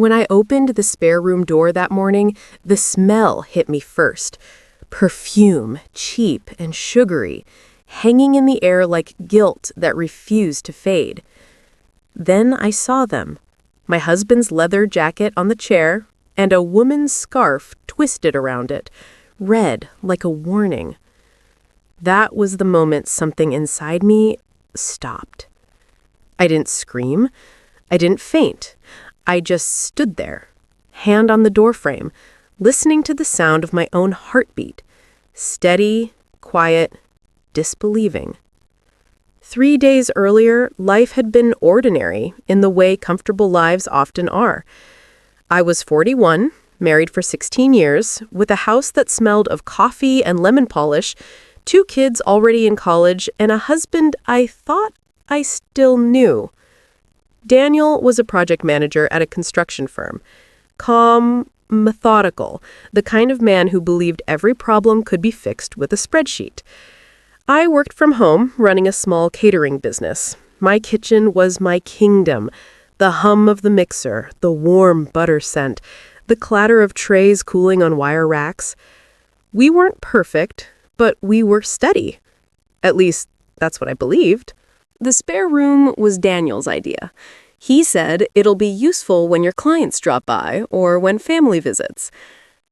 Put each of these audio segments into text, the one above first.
When I opened the spare room door that morning, the smell hit me first. Perfume, cheap and sugary, hanging in the air like guilt that refused to fade. Then I saw them. My husband's leather jacket on the chair, and a woman's scarf twisted around it, red like a warning. That was the moment something inside me stopped. I didn't scream. I didn't faint. I just stood there, hand on the doorframe, listening to the sound of my own heartbeat, steady, quiet, disbelieving. 3 days earlier, life had been ordinary in the way comfortable lives often are. I was 41, married for 16 years, with a house that smelled of coffee and lemon polish, 2 kids already in college, and a husband I thought I still knew. Daniel was a project manager at a construction firm. Calm, methodical, the kind of man who believed every problem could be fixed with a spreadsheet. I worked from home, running a small catering business. My kitchen was my kingdom. The hum of the mixer, the warm butter scent, the clatter of trays cooling on wire racks. We weren't perfect, but we were steady. At least, that's what I believed. The spare room was Daniel's idea. He said it'll be useful when your clients drop by or when family visits.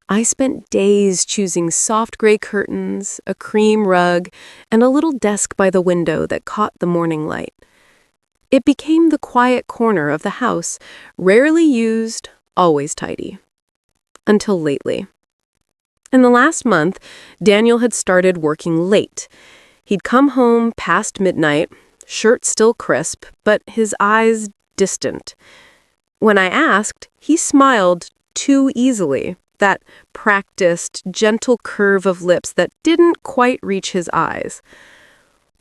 I spent days choosing soft gray curtains, a cream rug, and a little desk by the window that caught the morning light. It became the quiet corner of the house, rarely used, always tidy. Until lately. In the last month, Daniel had started working late. He'd come home past midnight, shirt still crisp, but his eyes distant. When I asked, he smiled too easily, that practiced, gentle curve of lips that didn't quite reach his eyes.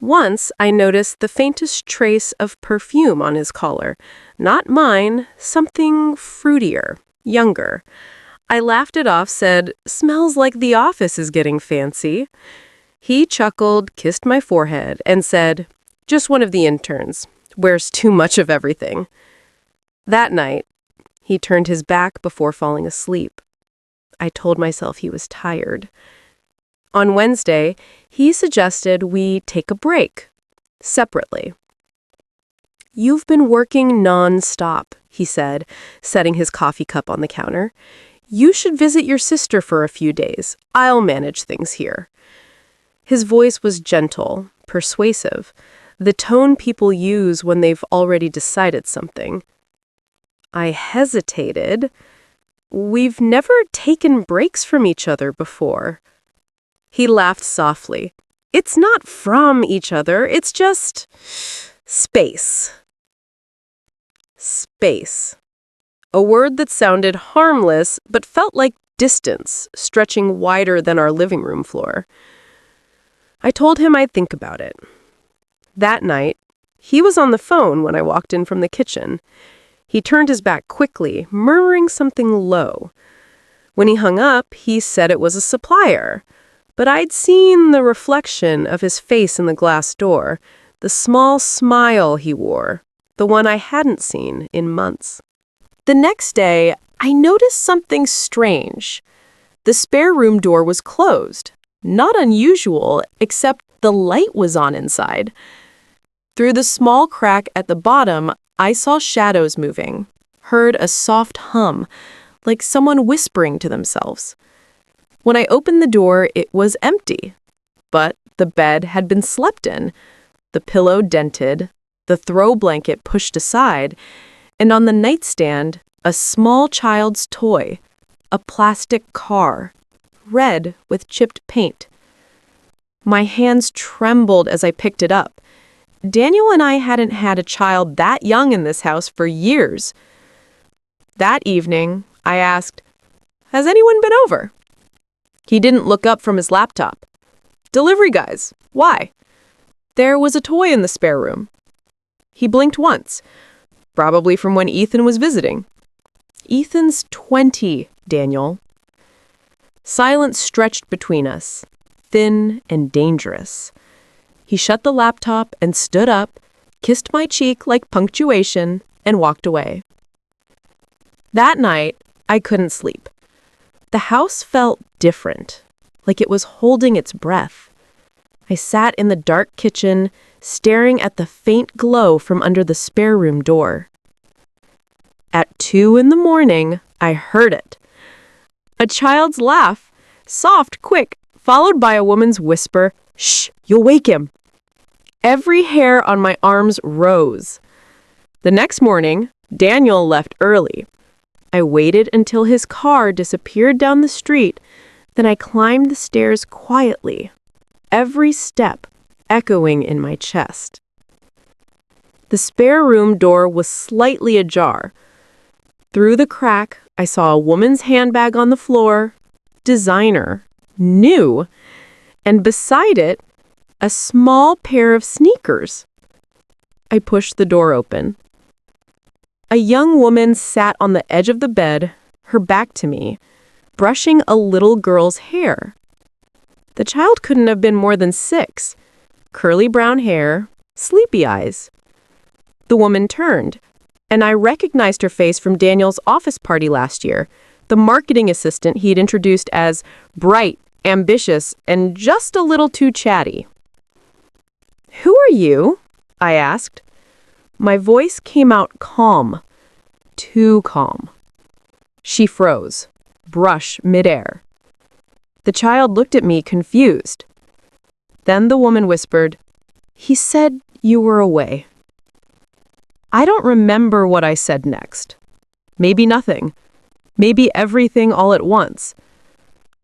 Once I noticed the faintest trace of perfume on his collar. Not mine, something fruitier, younger. I laughed it off, said, "Smells like the office is getting fancy." He chuckled, kissed my forehead, and said, "Just one of the interns. Wears too much of everything." That night, he turned his back before falling asleep. I told myself he was tired. On Wednesday, he suggested we take a break, separately. "You've been working non-stop," he said, setting his coffee cup on the counter. "You should visit your sister for a few days. I'll manage things here." His voice was gentle, persuasive, the tone people use when they've already decided something. I hesitated. We've never taken breaks from each other before. He laughed softly. "It's not from each other, it's just space." Space. A word that sounded harmless, but felt like distance, stretching wider than our living room floor. I told him I'd think about it. That night, he was on the phone when I walked in from the kitchen. He turned his back quickly, murmuring something low. When he hung up, he said it was a supplier. But I'd seen the reflection of his face in the glass door, the small smile he wore, the one I hadn't seen in months. The next day, I noticed something strange. The spare room door was closed. Not unusual, except the light was on inside. Through the small crack at the bottom, I saw shadows moving, heard a soft hum, like someone whispering to themselves. When I opened the door, it was empty. But the bed had been slept in, the pillow dented, the throw blanket pushed aside, and on the nightstand, a small child's toy, a plastic car, red with chipped paint. My hands trembled as I picked it up. Daniel and I hadn't had a child that young in this house for years. That evening, I asked, "Has anyone been over?" He didn't look up from his laptop. "Delivery guys. Why?" There was a toy in the spare room. He blinked once, probably from when Ethan was visiting. "Ethan's 20, Daniel." Silence stretched between us, thin and dangerous. He shut the laptop and stood up, kissed my cheek like punctuation, and walked away. That night, I couldn't sleep. The house felt different, like it was holding its breath. I sat in the dark kitchen, staring at the faint glow from under the spare room door. At 2 in the morning, I heard it. A child's laugh, soft, quick, followed by a woman's whisper, "Shh, you'll wake him." Every hair on my arms rose. The next morning, Daniel left early. I waited until his car disappeared down the street, then I climbed the stairs quietly, every step echoing in my chest. The spare room door was slightly ajar. Through the crack, I saw a woman's handbag on the floor, designer, new, and beside it, a small pair of sneakers. I pushed the door open. A young woman sat on the edge of the bed, her back to me, brushing a little girl's hair. The child couldn't have been more than 6. Curly brown hair, sleepy eyes. The woman turned, and I recognized her face from Daniel's office party last year, the marketing assistant he'd introduced as bright, ambitious, and just a little too chatty. "Who are you?" I asked. My voice came out calm, too calm. She froze, brush midair. The child looked at me confused. Then the woman whispered, "He said you were away." I don't remember what I said next. Maybe nothing. Maybe everything all at once.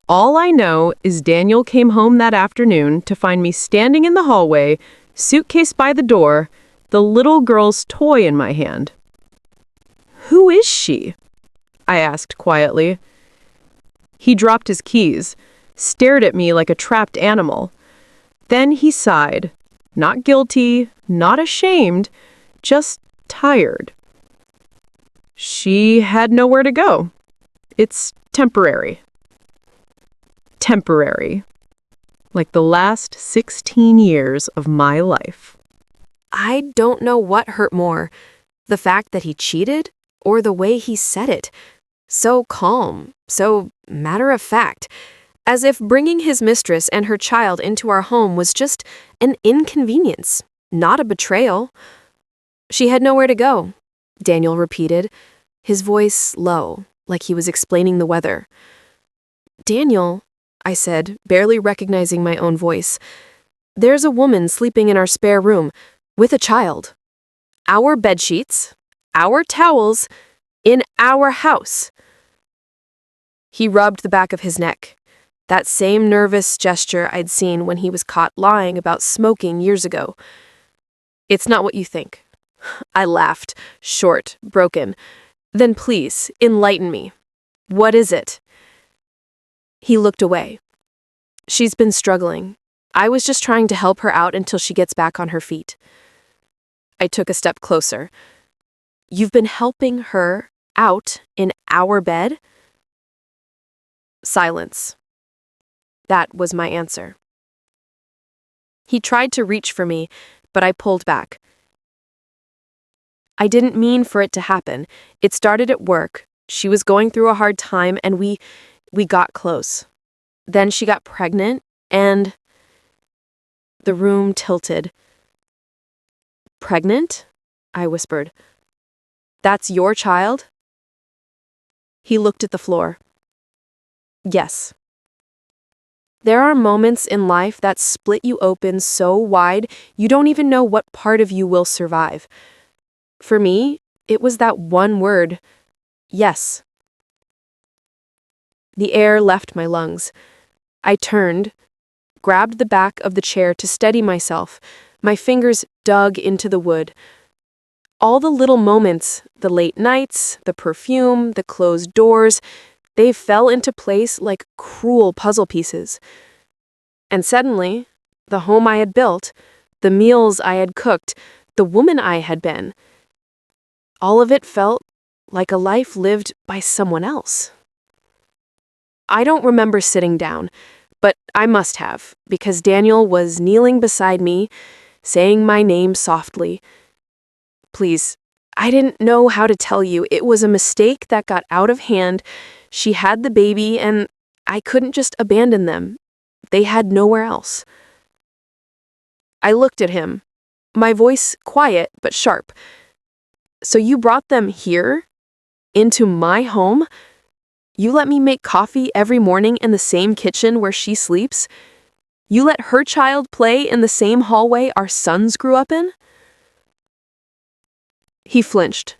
All I know is Daniel came home that afternoon to find me standing in the hallway, suitcase by the door, the little girl's toy in my hand. "Who is she?" I asked quietly. He dropped his keys, stared at me like a trapped animal. Then he sighed, not guilty, not ashamed, just tired. "She had nowhere to go. It's temporary." Temporary. Like the last 16 years of my life. I don't know what hurt more, the fact that he cheated or the way he said it. So calm, so matter of fact, as if bringing his mistress and her child into our home was just an inconvenience, not a betrayal. "She had nowhere to go," Daniel repeated, his voice low, like he was explaining the weather. "Daniel," I said, barely recognizing my own voice, "there's a woman sleeping in our spare room with a child. Our bedsheets, our towels, in our house." He rubbed the back of his neck, that same nervous gesture I'd seen when he was caught lying about smoking years ago. "It's not what you think." I laughed, short, broken. "Then please, enlighten me. What is it?" He looked away. "She's been struggling. I was just trying to help her out until she gets back on her feet." I took a step closer. "You've been helping her out in our bed?" Silence. That was my answer. He tried to reach for me, but I pulled back. "I didn't mean for it to happen. It started at work. She was going through a hard time, and we got close. Then she got pregnant, and..." The room tilted. "Pregnant?" I whispered. "That's your child?" He looked at the floor. "Yes." There are moments in life that split you open so wide you don't even know what part of you will survive. For me, it was that one word, yes. The air left my lungs. I turned, grabbed the back of the chair to steady myself. My fingers dug into the wood. All the little moments, the late nights, the perfume, the closed doors, they fell into place like cruel puzzle pieces. And suddenly, the home I had built, the meals I had cooked, the woman I had been, all of it felt like a life lived by someone else. I don't remember sitting down, but I must have, because Daniel was kneeling beside me, saying my name softly. "Please, I didn't know how to tell you. It was a mistake that got out of hand. She had the baby, and I couldn't just abandon them. They had nowhere else. I looked at him, my voice quiet but sharp. So you brought them here? Into my home? You let me make coffee every morning in the same kitchen where she sleeps? You let her child play in the same hallway our sons grew up in? He flinched,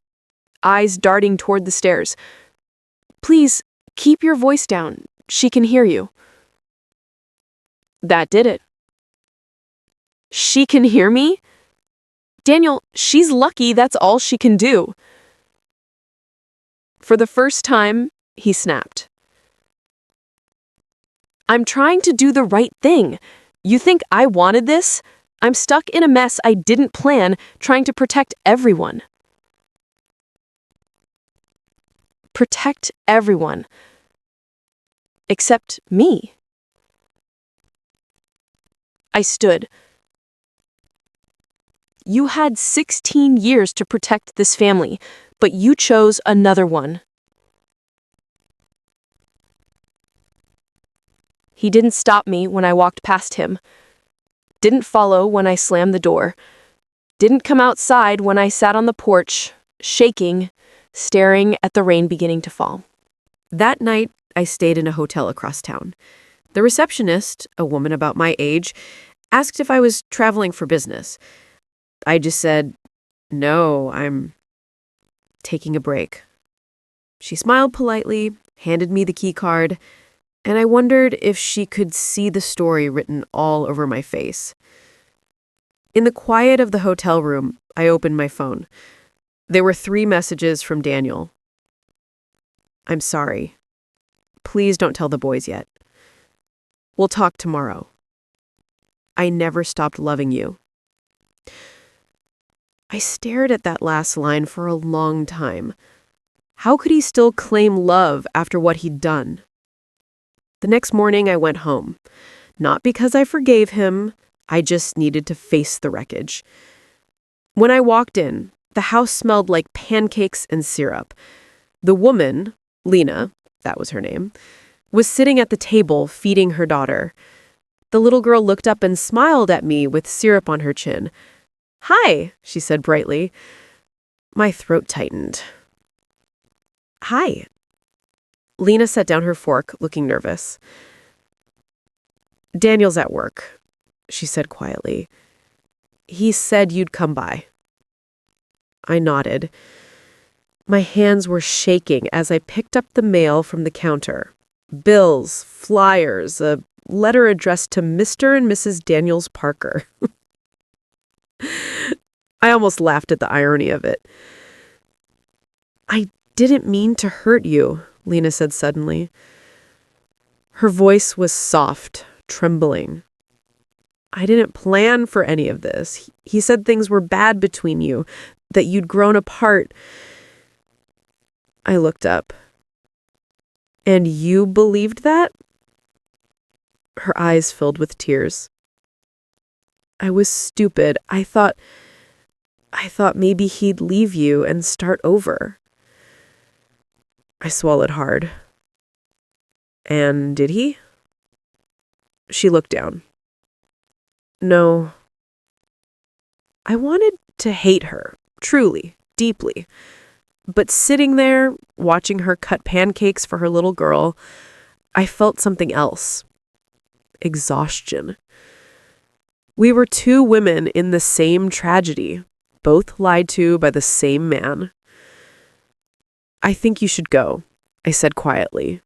eyes darting toward the stairs. Please, keep your voice down. She can hear you. That did it. She can hear me? Daniel, she's lucky that's all she can do. For the first time, he snapped. I'm trying to do the right thing. You think I wanted this? I'm stuck in a mess I didn't plan, trying to protect everyone. Protect everyone. Except me. I stood. You had 16 years to protect this family, but you chose another one. He didn't stop me when I walked past him. Didn't follow when I slammed the door. Didn't come outside when I sat on the porch, shaking, staring at the rain beginning to fall. That night, I stayed in a hotel across town. The receptionist, a woman about my age, asked if I was traveling for business. I just said, no, I'm taking a break. She smiled politely, handed me the key card, and I wondered if she could see the story written all over my face. In the quiet of the hotel room, I opened my phone. There were 3 messages from Daniel. I'm sorry. Please don't tell the boys yet. We'll talk tomorrow. I never stopped loving you. I stared at that last line for a long time. How could he still claim love after what he'd done? The next morning, I went home. Not because I forgave him, I just needed to face the wreckage. When I walked in, the house smelled like pancakes and syrup. The woman, Lena, that was her name, was sitting at the table feeding her daughter. The little girl looked up and smiled at me with syrup on her chin. Hi, she said brightly. My throat tightened. Hi. Lena set down her fork, looking nervous. Daniel's at work, she said quietly. He said you'd come by. I nodded. My hands were shaking as I picked up the mail from the counter. Bills, flyers, a letter addressed to Mr. and Mrs. Daniels Parker. I almost laughed at the irony of it. I didn't mean to hurt you, Lena said suddenly. Her voice was soft, trembling. I didn't plan for any of this. He said things were bad between you, that you'd grown apart. I looked up. And you believed that? Her eyes filled with tears. I was stupid. I thought maybe he'd leave you and start over. I swallowed hard. And did he? She looked down. No. I wanted to hate her, truly, deeply. But sitting there, watching her cut pancakes for her little girl, I felt something else. Exhaustion. We were 2 women in the same tragedy, both lied to by the same man. I think you should go, I said quietly.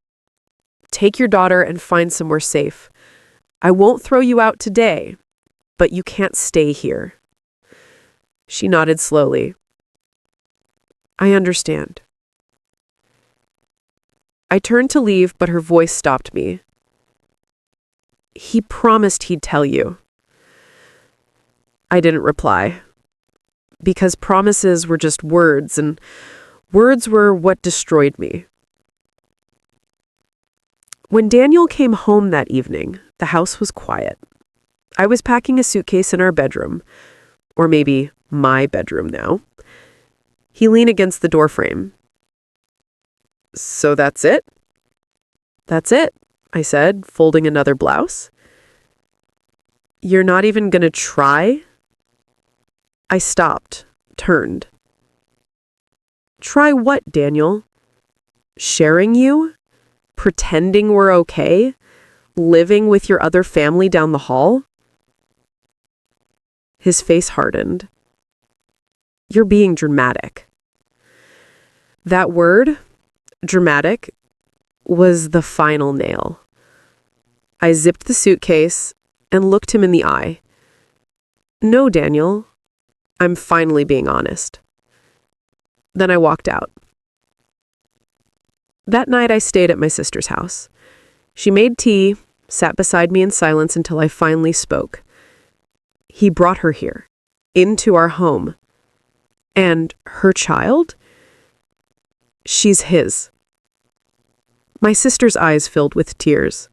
Take your daughter and find somewhere safe. I won't throw you out today, but you can't stay here. She nodded slowly. I understand. I turned to leave, but her voice stopped me. He promised he'd tell you. I didn't reply, because promises were just words, and words were what destroyed me. When Daniel came home that evening, the house was quiet. I was packing a suitcase in our bedroom, or maybe my bedroom now. He leaned against the doorframe. So that's it? That's it, I said, folding another blouse. You're not even gonna try? I stopped, turned. Try what, Daniel? Sharing you? Pretending we're okay? Living with your other family down the hall? His face hardened. You're being dramatic. That word, dramatic, was the final nail. I zipped the suitcase and looked him in the eye. No, Daniel, I'm finally being honest. Then I walked out. That night I stayed at my sister's house. She made tea, sat beside me in silence until I finally spoke. He brought her here, into our home. And her child? She's his. My sister's eyes filled with tears.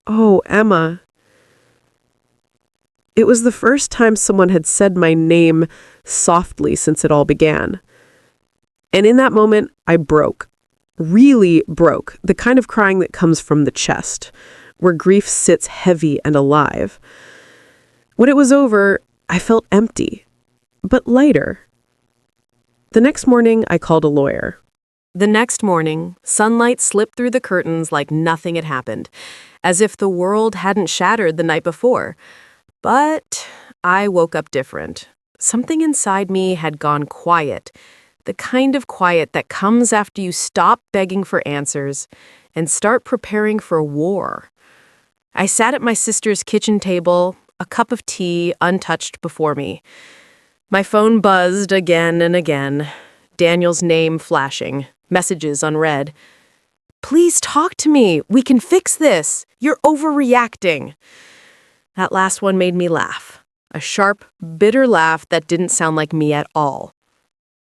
Oh, Emma. It was the first time someone had said my name softly since it all began. And in that moment, I broke. Really broke. The kind of crying that comes from the chest, where grief sits heavy and alive. When it was over, I felt empty, but lighter. The next morning, I called a lawyer. The next morning, sunlight slipped through the curtains like nothing had happened, as if the world hadn't shattered the night before. But I woke up different. Something inside me had gone quiet, the kind of quiet that comes after you stop begging for answers and start preparing for war. I sat at my sister's kitchen table, a cup of tea untouched before me. My phone buzzed again and again, Daniel's name flashing, messages unread. Please talk to me. We can fix this. You're overreacting. That last one made me laugh. A sharp, bitter laugh that didn't sound like me at all.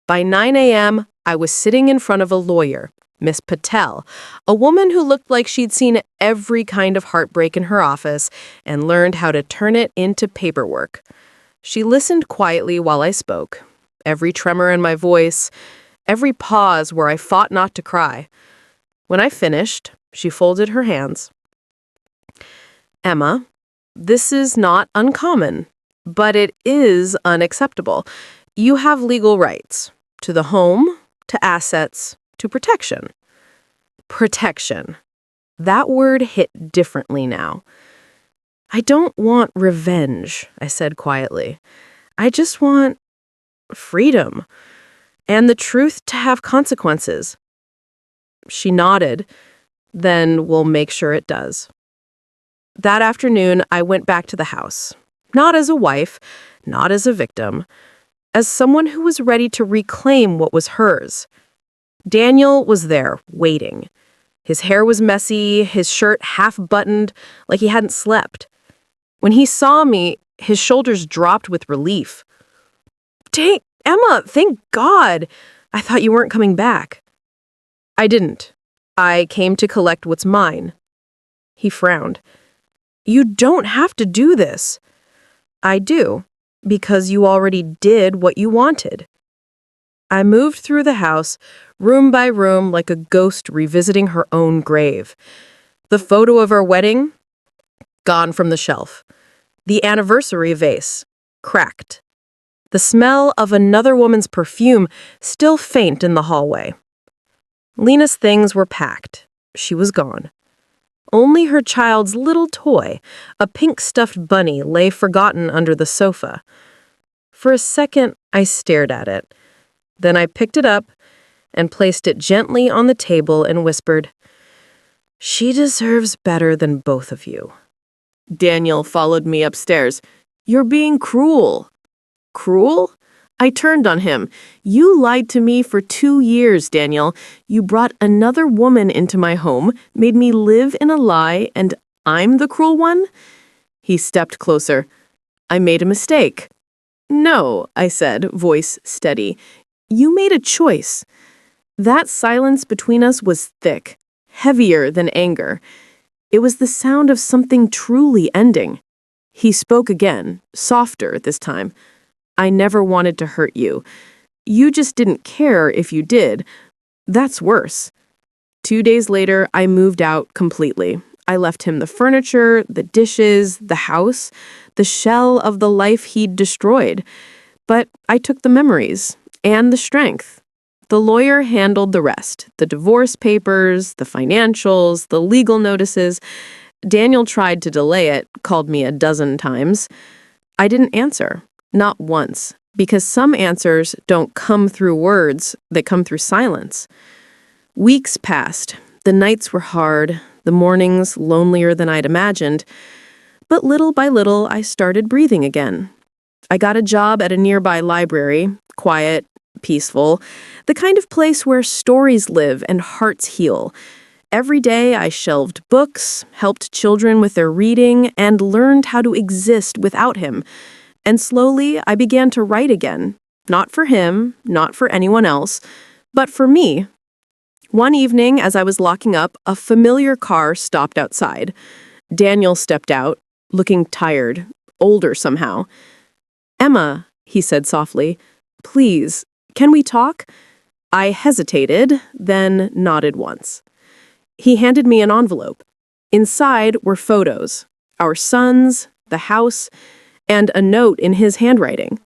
By 9 a.m., I was sitting in front of a lawyer, Miss Patel, a woman who looked like she'd seen every kind of heartbreak in her office and learned how to turn it into paperwork. She listened quietly while I spoke, every tremor in my voice, every pause where I fought not to cry. When I finished, she folded her hands. Emma, this is not uncommon, but it is unacceptable. You have legal rights to the home, to assets, to protection. Protection. That word hit differently now. I don't want revenge, I said quietly. I just want freedom and the truth to have consequences. She nodded. Then we'll make sure it does. That afternoon, I went back to the house, not as a wife, not as a victim, as someone who was ready to reclaim what was hers. Daniel was there, waiting. His hair was messy, his shirt half-buttoned, like he hadn't slept. When he saw me, his shoulders dropped with relief. Dang, Emma, thank God! I thought you weren't coming back. I didn't. I came to collect what's mine. He frowned. You don't have to do this. I do, because you already did what you wanted. I moved through the house, room by room, like a ghost revisiting her own grave. The photo of our wedding, gone from the shelf. The anniversary vase, cracked. The smell of another woman's perfume, still faint in the hallway. Lena's things were packed. She was gone. Only her child's little toy, a pink stuffed bunny, lay forgotten under the sofa. For a second, I stared at it. Then I picked it up and placed it gently on the table and whispered, She deserves better than both of you. Daniel followed me upstairs. You're being cruel. Cruel? I turned on him. You lied to me for 2 years, Daniel. You brought another woman into my home, made me live in a lie, and I'm the cruel one? He stepped closer. I made a mistake. No, I said, voice steady. You made a choice. That silence between us was thick, heavier than anger. It was the sound of something truly ending. He spoke again, softer this time. I never wanted to hurt you. You just didn't care if you did. That's worse. 2 days later, I moved out completely. I left him the furniture, the dishes, the house, the shell of the life he'd destroyed. But I took the memories and the strength. The lawyer handled the rest, the divorce papers, the financials, the legal notices. Daniel tried to delay it, called me a dozen times. I didn't answer, not once, because some answers don't come through words, they come through silence. Weeks passed. The nights were hard, the mornings lonelier than I'd imagined. But little by little, I started breathing again. I got a job at a nearby library, quiet, peaceful, the kind of place where stories live and hearts heal. Every day I shelved books, helped children with their reading, and learned how to exist without him. And slowly I began to write again. Not for him, not for anyone else, but for me. One evening, as I was locking up, a familiar car stopped outside. Daniel stepped out, looking tired, older somehow. "Emma," he said softly, "please, can we talk?" I hesitated, then nodded once. He handed me an envelope. Inside were photos, our sons, the house, and a note in his handwriting.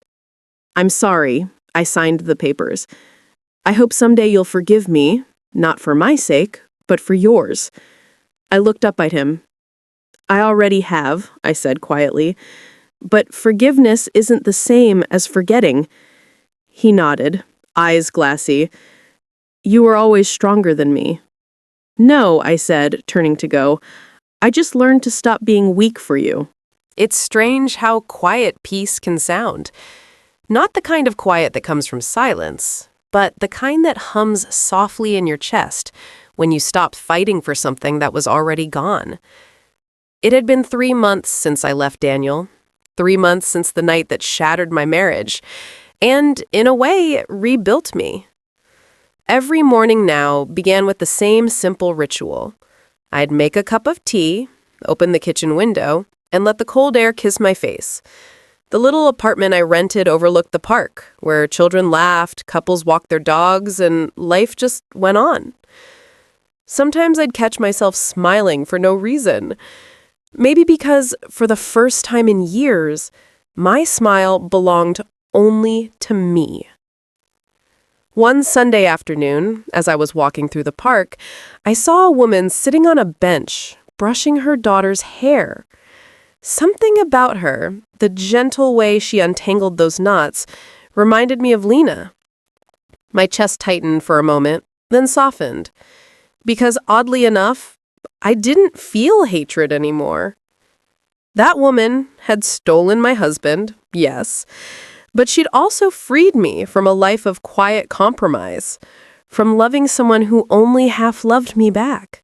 "I'm sorry," I signed the papers. "I hope someday you'll forgive me, not for my sake, but for yours." I looked up at him. "I already have," I said quietly, "but forgiveness isn't the same as forgetting." He nodded, eyes glassy. "You were always stronger than me." "No," I said, turning to go. "I just learned to stop being weak for you." It's strange how quiet peace can sound. Not the kind of quiet that comes from silence, but the kind that hums softly in your chest when you stop fighting for something that was already gone. It had been 3 months since I left Daniel, 3 months since the night that shattered my marriage, and in a way, it rebuilt me. Every morning now began with the same simple ritual. I'd make a cup of tea, open the kitchen window, and let the cold air kiss my face. The little apartment I rented overlooked the park, where children laughed, couples walked their dogs, and life just went on. Sometimes I'd catch myself smiling for no reason. Maybe because, for the first time in years, my smile belonged only to me. One Sunday afternoon, as I was walking through the park, I saw a woman sitting on a bench, brushing her daughter's hair. Something about her, the gentle way she untangled those knots, reminded me of Lena. My chest tightened for a moment, then softened. Because oddly enough, I didn't feel hatred anymore. That woman had stolen my husband, yes, but she'd also freed me from a life of quiet compromise, from loving someone who only half loved me back.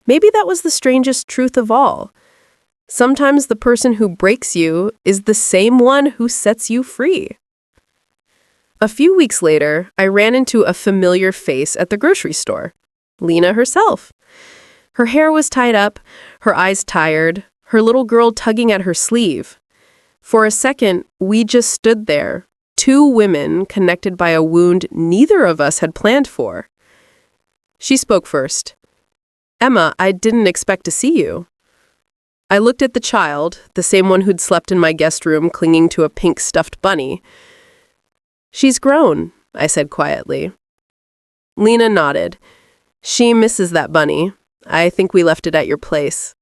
Maybe that was the strangest truth of all. Sometimes the person who breaks you is the same one who sets you free. A few weeks later, I ran into a familiar face at the grocery store. Lena herself. Her hair was tied up, her eyes tired, her little girl tugging at her sleeve. For a second, we just stood there, two women connected by a wound neither of us had planned for. She spoke first. "Emma, I didn't expect to see you." I looked at the child, the same one who'd slept in my guest room clinging to a pink stuffed bunny. "She's grown," I said quietly. Lena nodded. "She misses that bunny. I think we left it at your place."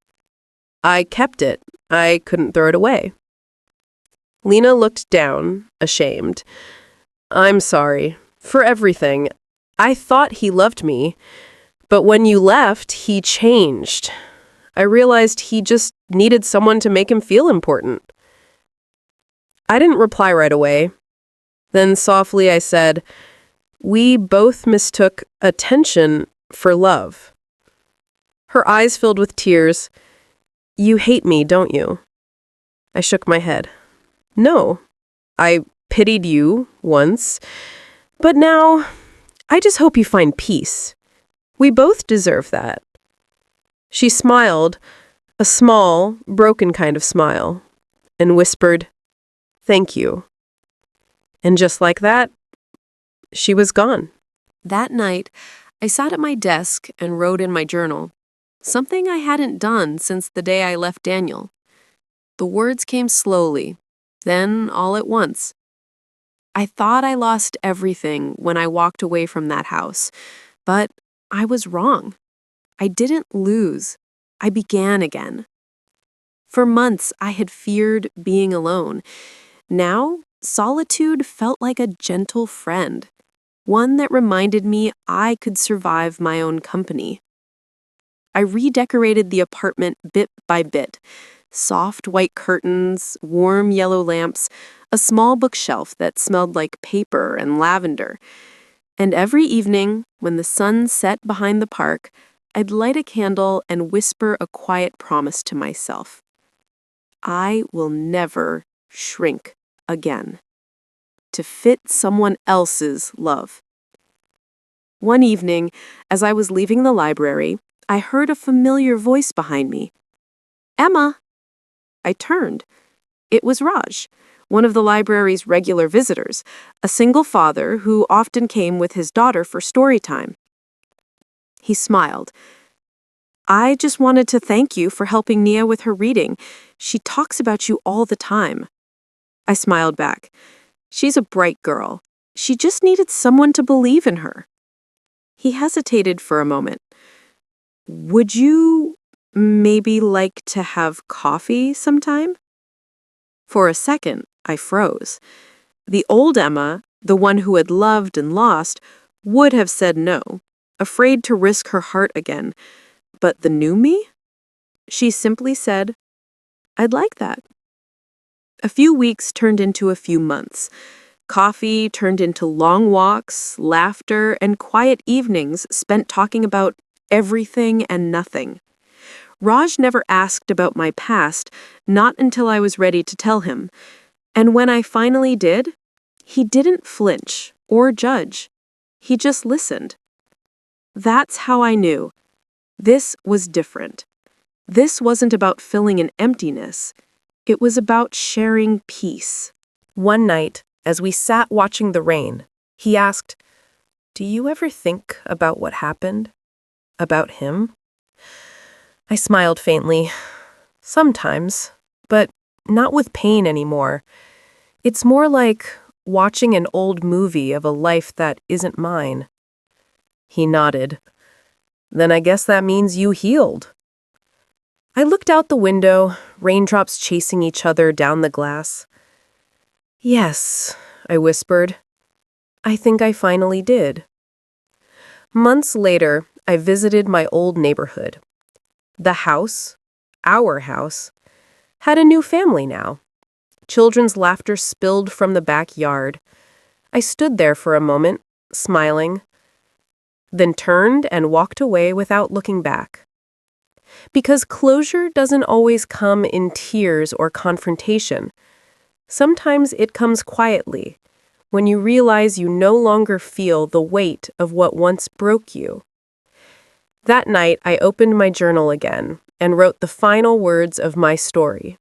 "I kept it. I couldn't throw it away." Lena looked down, ashamed. "I'm sorry. For everything. I thought he loved me. But when you left, he changed. I realized he just needed someone to make him feel important." I didn't reply right away. Then softly I said, "We both mistook attention for love." Her eyes filled with tears. "You hate me, don't you?" I shook my head. "No. I pitied you once. But now, I just hope you find peace. We both deserve that." She smiled, a small, broken kind of smile, and whispered, "Thank you." And just like that, she was gone. That night, I sat at my desk and wrote in my journal, something I hadn't done since the day I left Daniel. The words came slowly, then all at once. I thought I lost everything when I walked away from that house, but I was wrong. I didn't lose. I began again. For months, I had feared being alone. Now, solitude felt like a gentle friend, one that reminded me I could survive my own company. I redecorated the apartment bit by bit. Soft white curtains, warm yellow lamps, a small bookshelf that smelled like paper and lavender. And every evening, when the sun set behind the park, I'd light a candle and whisper a quiet promise to myself. I will never shrink again to fit someone else's love. One evening, as I was leaving the library, I heard a familiar voice behind me. "Emma!" I turned. It was Raj, one of the library's regular visitors, a single father who often came with his daughter for story time. He smiled. "I just wanted to thank you for helping Nia with her reading. She talks about you all the time." I smiled back. "She's a bright girl. She just needed someone to believe in her." He hesitated for a moment. "Would you maybe like to have coffee sometime?" For a second, I froze. The old Emma, the one who had loved and lost, would have said no, afraid to risk her heart again. But the new me? She simply said, "I'd like that." A few weeks turned into a few months. Coffee turned into long walks, laughter, and quiet evenings spent talking about everything and nothing. Raj never asked about my past, not until I was ready to tell him. And when I finally did, he didn't flinch or judge. He just listened. That's how I knew. This was different. This wasn't about filling an emptiness. It was about sharing peace. One night, as we sat watching the rain, he asked, "Do you ever think about what happened? About him?" I smiled faintly. "Sometimes, but not with pain anymore. It's more like watching an old movie of a life that isn't mine." He nodded. "Then I guess that means you healed." I looked out the window, raindrops chasing each other down the glass. "Yes," I whispered. "I think I finally did." Months later, I visited my old neighborhood. The house, our house, had a new family now. Children's laughter spilled from the backyard. I stood there for a moment, smiling, then turned and walked away without looking back. Because closure doesn't always come in tears or confrontation. Sometimes it comes quietly, when you realize you no longer feel the weight of what once broke you. That night, I opened my journal again and wrote the final words of my story.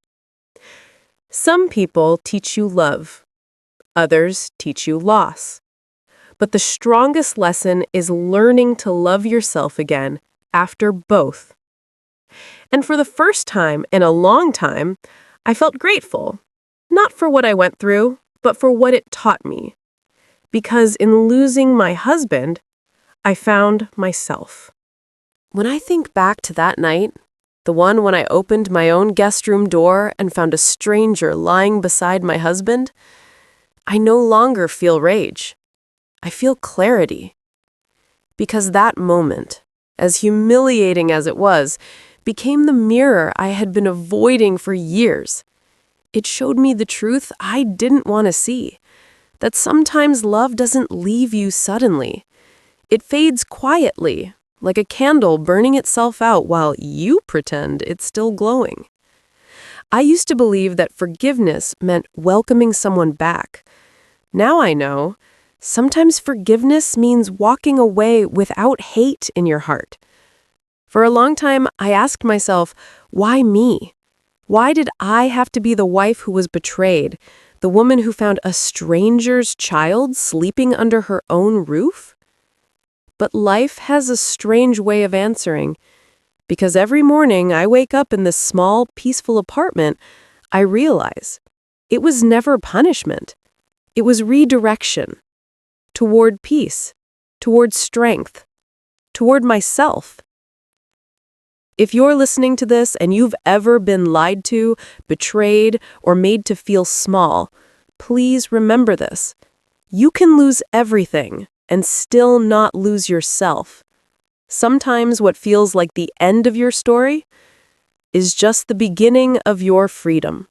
Some people teach you love. Others teach you loss. But the strongest lesson is learning to love yourself again after both. And for the first time in a long time, I felt grateful, not for what I went through, but for what it taught me. Because in losing my husband, I found myself. When I think back to that night, the one when I opened my own guest room door and found a stranger lying beside my husband, I no longer feel rage. I feel clarity. Because that moment, as humiliating as it was, became the mirror I had been avoiding for years. It showed me the truth I didn't want to see, that sometimes love doesn't leave you suddenly. It fades quietly, like a candle burning itself out while you pretend it's still glowing. I used to believe that forgiveness meant welcoming someone back. Now I know, sometimes forgiveness means walking away without hate in your heart. For a long time, I asked myself, why me? Why did I have to be the wife who was betrayed, The woman who found a stranger's child sleeping under her own roof? But life has a strange way of answering, because every morning I wake up in this small, peaceful apartment, I realize it was never punishment. It was redirection toward peace, toward strength, toward myself. If you're listening to this and you've ever been lied to, betrayed, or made to feel small, please remember this. You can lose everything and still not lose yourself. Sometimes what feels like the end of your story is just the beginning of your freedom.